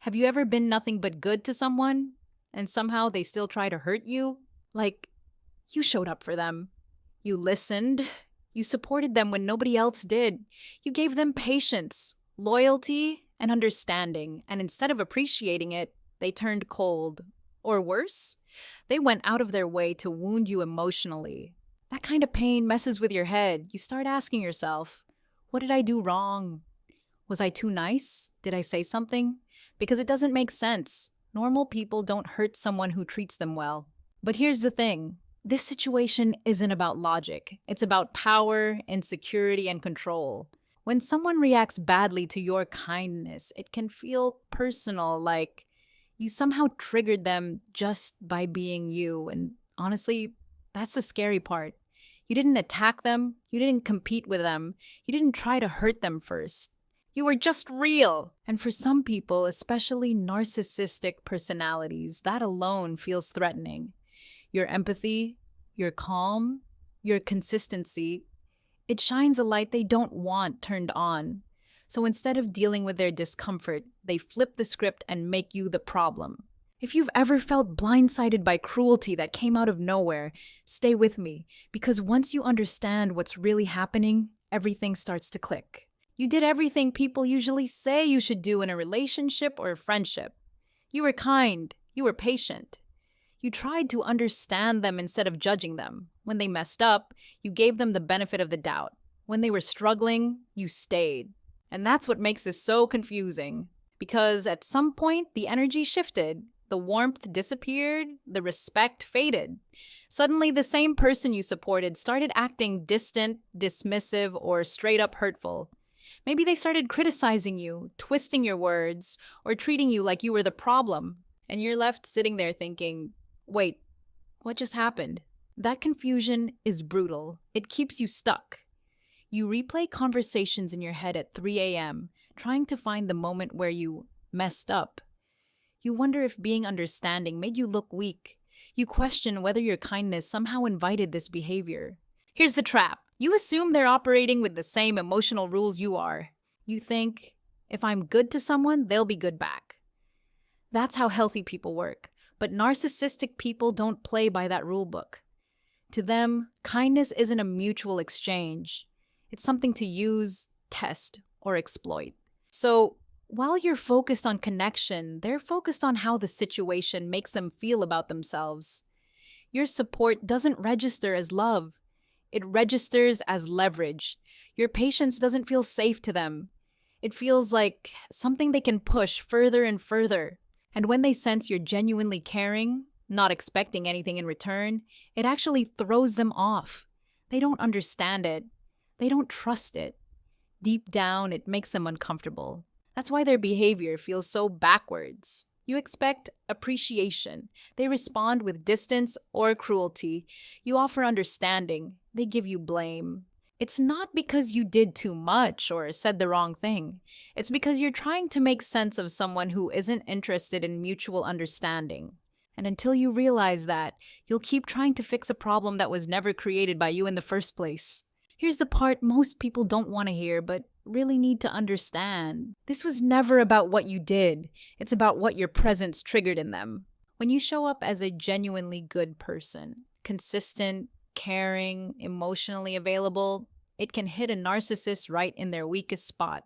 Have you ever been nothing but good to someone and somehow they still try to hurt you? Like, you showed up for them. You listened. You supported them when nobody else did. You gave them patience, loyalty, and understanding. And instead of appreciating it, they turned cold. Or worse, they went out of their way to wound you emotionally. That kind of pain messes with your head. You start asking yourself, what did I do wrong? Was I too nice? Did I say something? Because it doesn't make sense. Normal people don't hurt someone who treats them well. But here's the thing. This situation isn't about logic. It's about power, insecurity, and control. When someone reacts badly to your kindness, it can feel personal, like you somehow triggered them just by being you. And honestly, that's the scary part. You didn't attack them. You didn't compete with them. You didn't try to hurt them first. You were just real. And for some people, especially narcissistic personalities, that alone feels threatening. Your empathy, your calm, your consistency, it shines a light they don't want turned on. So instead of dealing with their discomfort, they flip the script and make you the problem. If you've ever felt blindsided by cruelty that came out of nowhere, stay with me, because once you understand what's really happening, everything starts to click. You did everything people usually say you should do in a relationship or a friendship. You were kind. You were patient. You tried to understand them instead of judging them. When they messed up, you gave them the benefit of the doubt. When they were struggling, you stayed. And that's what makes this so confusing. Because at some point, the energy shifted. The warmth disappeared. The respect faded. Suddenly, the same person you supported started acting distant, dismissive, or straight up hurtful. Maybe they started criticizing you, twisting your words, or treating you like you were the problem. And you're left sitting there thinking, wait, what just happened? That confusion is brutal. It keeps you stuck. You replay conversations in your head at 3 a.m., trying to find the moment where you messed up. You wonder if being understanding made you look weak. You question whether your kindness somehow invited this behavior. Here's the trap. You assume they're operating with the same emotional rules you are. You think, if I'm good to someone, they'll be good back. That's how healthy people work. But narcissistic people don't play by that rule book. To them, kindness isn't a mutual exchange. It's something to use, test, or exploit. So, while you're focused on connection, they're focused on how the situation makes them feel about themselves. Your support doesn't register as love. It registers as leverage. Your patience doesn't feel safe to them. It feels like something they can push further and further. And when they sense you're genuinely caring, not expecting anything in return, it actually throws them off. They don't understand it. They don't trust it. Deep down, it makes them uncomfortable. That's why their behavior feels so backwards. You expect appreciation. They respond with distance or cruelty. You offer understanding. They give you blame. It's not because you did too much or said the wrong thing. It's because you're trying to make sense of someone who isn't interested in mutual understanding. And until you realize that, you'll keep trying to fix a problem that was never created by you in the first place. Here's the part most people don't want to hear, but really need to understand. This was never about what you did. It's about what your presence triggered in them. When you show up as a genuinely good person, consistent, caring, emotionally available, it can hit a narcissist right in their weakest spot.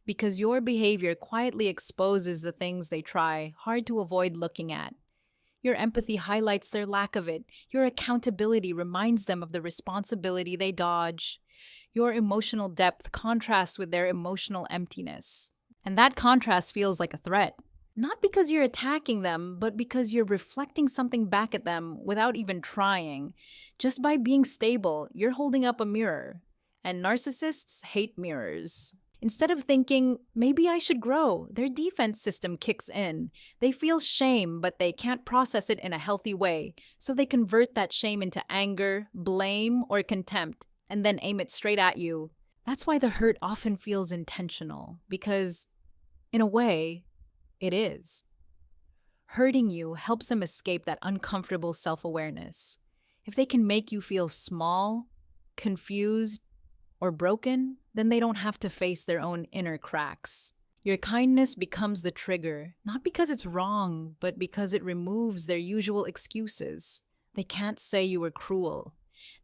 Because your behavior quietly exposes the things they try hard to avoid looking at. Your empathy highlights their lack of it. Your accountability reminds them of the responsibility they dodge. Your emotional depth contrasts with their emotional emptiness. And that contrast feels like a threat. Not because you're attacking them, but because you're reflecting something back at them without even trying. Just by being stable, you're holding up a mirror. And narcissists hate mirrors. Instead of thinking, maybe I should grow, their defense system kicks in. They feel shame, but they can't process it in a healthy way. So they convert that shame into anger, blame, or contempt, and then aim it straight at you. That's why the hurt often feels intentional, because, in a way, it is. Hurting you helps them escape that uncomfortable self-awareness. If they can make you feel small, confused, or broken, then they don't have to face their own inner cracks. Your kindness becomes the trigger, not because it's wrong, but because it removes their usual excuses. They can't say you were cruel.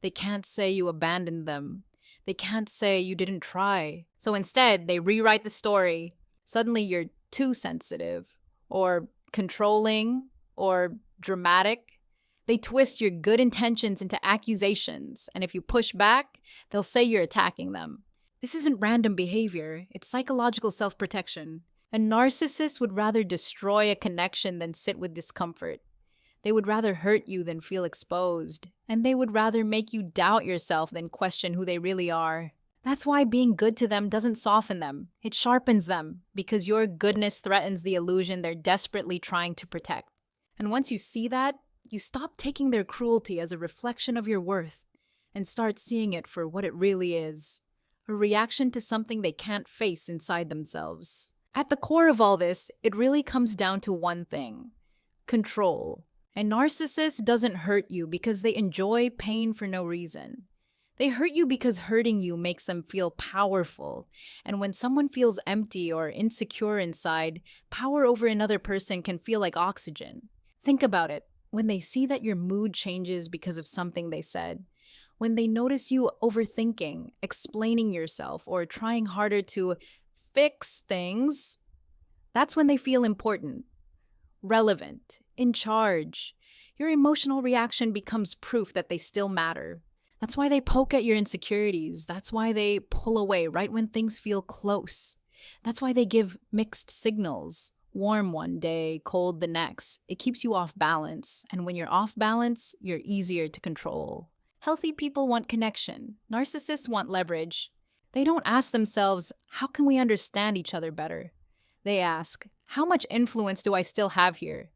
They can't say you abandoned them. They can't say you didn't try. So instead, they rewrite the story. Suddenly you're too sensitive, or controlling, or dramatic. They twist your good intentions into accusations, and if you push back, they'll say you're attacking them. This isn't random behavior, it's psychological self-protection. A narcissist would rather destroy a connection than sit with discomfort. They would rather hurt you than feel exposed, and they would rather make you doubt yourself than question who they really are. That's why being good to them doesn't soften them, it sharpens them, because your goodness threatens the illusion they're desperately trying to protect. And once you see that, you stop taking their cruelty as a reflection of your worth and start seeing it for what it really is, a reaction to something they can't face inside themselves. At the core of all this, it really comes down to one thing: control. A narcissist doesn't hurt you because they enjoy pain for no reason. They hurt you because hurting you makes them feel powerful. And when someone feels empty or insecure inside, power over another person can feel like oxygen. Think about it. When they see that your mood changes because of something they said, when they notice you overthinking, explaining yourself, or trying harder to fix things, that's when they feel important, relevant, in charge. Your emotional reaction becomes proof that they still matter. That's why they poke at your insecurities. That's why they pull away right when things feel close. That's why they give mixed signals. Warm one day, cold the next. It keeps you off balance. And when you're off balance, you're easier to control. Healthy people want connection. Narcissists want leverage. They don't ask themselves, how can we understand each other better? They ask, how much influence do I still have here?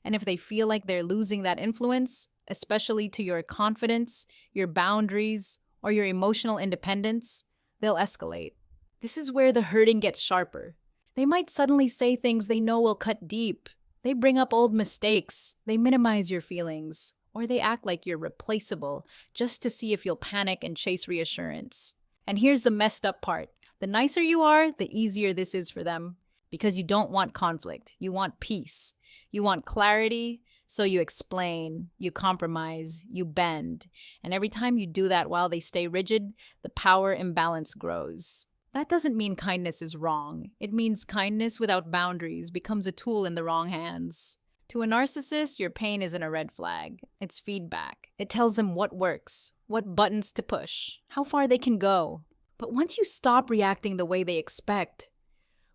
And if they feel like they're losing that influence, especially to your confidence, your boundaries, or your emotional independence, they'll escalate. This is where the hurting gets sharper. They might suddenly say things they know will cut deep. They bring up old mistakes. They minimize your feelings. Or they act like you're replaceable just to see if you'll panic and chase reassurance. And here's the messed up part. The nicer you are, the easier this is for them. Because you don't want conflict. You want peace. You want clarity. So you explain, you compromise, you bend. And every time you do that while they stay rigid, the power imbalance grows. That doesn't mean kindness is wrong. It means kindness without boundaries becomes a tool in the wrong hands. To a narcissist, your pain isn't a red flag. It's feedback. It tells them what works, what buttons to push, how far they can go. But once you stop reacting the way they expect,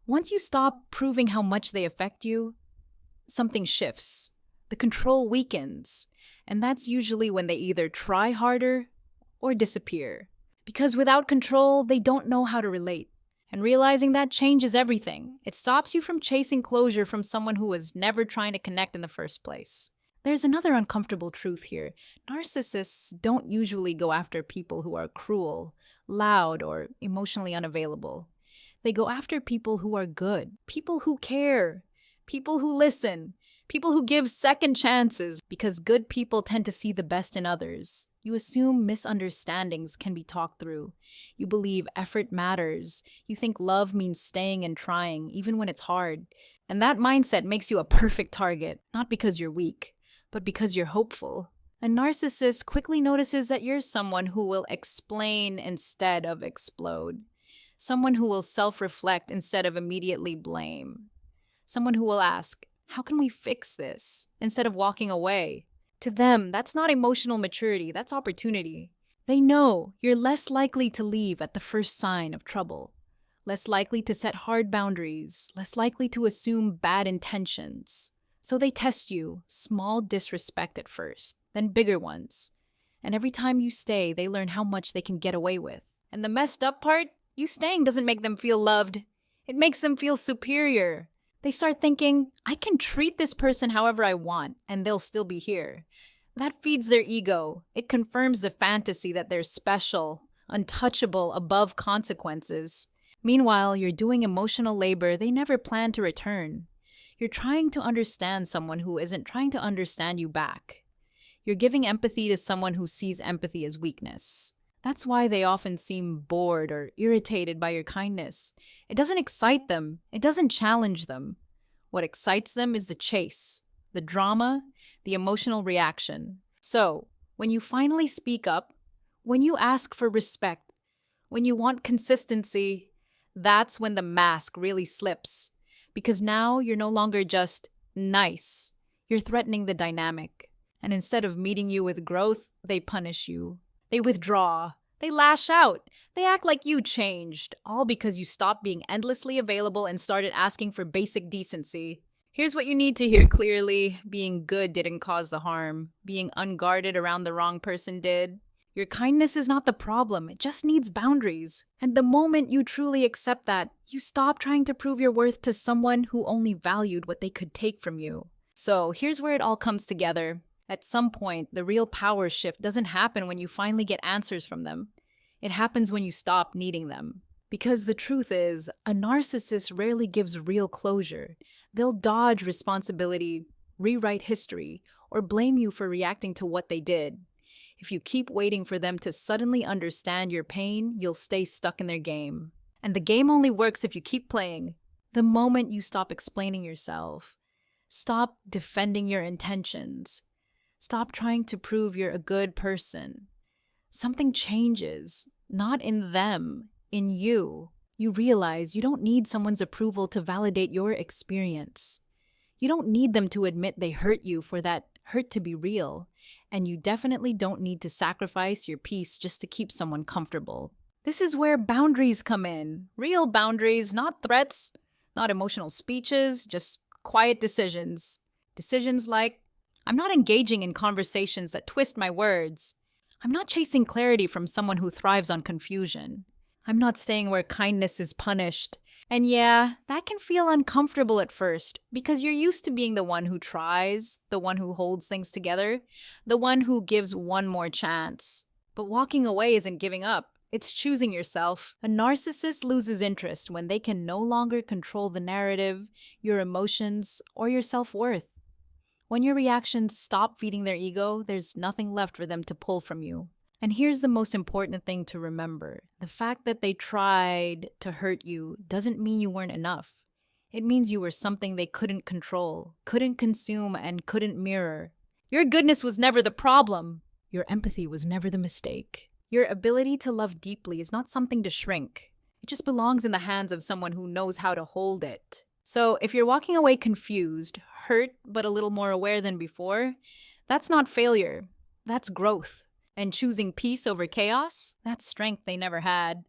once you stop proving how much they affect you, something shifts. The control weakens. And that's usually when they either try harder or disappear. Because without control, they don't know how to relate. And realizing that changes everything. It stops you from chasing closure from someone who was never trying to connect in the first place. There's another uncomfortable truth here. Narcissists don't usually go after people who are cruel, loud, or emotionally unavailable. They go after people who are good, people who care, people who listen, people who give second chances, because good people tend to see the best in others. You assume misunderstandings can be talked through. You believe effort matters. You think love means staying and trying, even when it's hard. And that mindset makes you a perfect target, not because you're weak, but because you're hopeful. A narcissist quickly notices that you're someone who will explain instead of explode. Someone who will self-reflect instead of immediately blame. Someone who will ask, how can we fix this? Instead of walking away. To them, that's not emotional maturity, that's opportunity. They know you're less likely to leave at the first sign of trouble, less likely to set hard boundaries, less likely to assume bad intentions. So they test you, small disrespect at first, then bigger ones. And every time you stay, they learn how much they can get away with. And the messed up part? You staying doesn't make them feel loved. It makes them feel superior. They start thinking, I can treat this person however I want, and they'll still be here. That feeds their ego. It confirms the fantasy that they're special, untouchable, above consequences. Meanwhile, you're doing emotional labor they never planned to return. You're trying to understand someone who isn't trying to understand you back. You're giving empathy to someone who sees empathy as weakness. That's why they often seem bored or irritated by your kindness. It doesn't excite them, it doesn't challenge them. What excites them is the chase, the drama, the emotional reaction. So, when you finally speak up, when you ask for respect, when you want consistency, that's when the mask really slips. Because now you're no longer just nice, you're threatening the dynamic. And instead of meeting you with growth, they punish you. They withdraw. They lash out. They act like you changed, all because you stopped being endlessly available and started asking for basic decency. Here's what you need to hear clearly. Being good didn't cause the harm. Being unguarded around the wrong person did. Your kindness is not the problem, it just needs boundaries. And the moment you truly accept that, you stop trying to prove your worth to someone who only valued what they could take from you. So here's where it all comes together. At some point, the real power shift doesn't happen when you finally get answers from them. It happens when you stop needing them. Because the truth is, a narcissist rarely gives real closure. They'll dodge responsibility, rewrite history, or blame you for reacting to what they did. If you keep waiting for them to suddenly understand your pain, you'll stay stuck in their game. And the game only works if you keep playing. The moment you stop explaining yourself, stop defending your intentions, stop trying to prove you're a good person, something changes. Not in them, in you. You realize you don't need someone's approval to validate your experience. You don't need them to admit they hurt you for that hurt to be real. And you definitely don't need to sacrifice your peace just to keep someone comfortable. This is where boundaries come in. Real boundaries, not threats, not emotional speeches, just quiet decisions. Decisions like, I'm not engaging in conversations that twist my words. I'm not chasing clarity from someone who thrives on confusion. I'm not staying where kindness is punished. And yeah, that can feel uncomfortable at first because you're used to being the one who tries, the one who holds things together, the one who gives one more chance. But walking away isn't giving up. It's choosing yourself. A narcissist loses interest when they can no longer control the narrative, your emotions, or your self-worth. When your reactions stop feeding their ego, there's nothing left for them to pull from you. And here's the most important thing to remember. The fact that they tried to hurt you doesn't mean you weren't enough. It means you were something they couldn't control, couldn't consume, and couldn't mirror. Your goodness was never the problem. Your empathy was never the mistake. Your ability to love deeply is not something to shrink. It just belongs in the hands of someone who knows how to hold it. So if you're walking away confused, hurt, but a little more aware than before, that's not failure. That's growth. And choosing peace over chaos, that's strength they never had.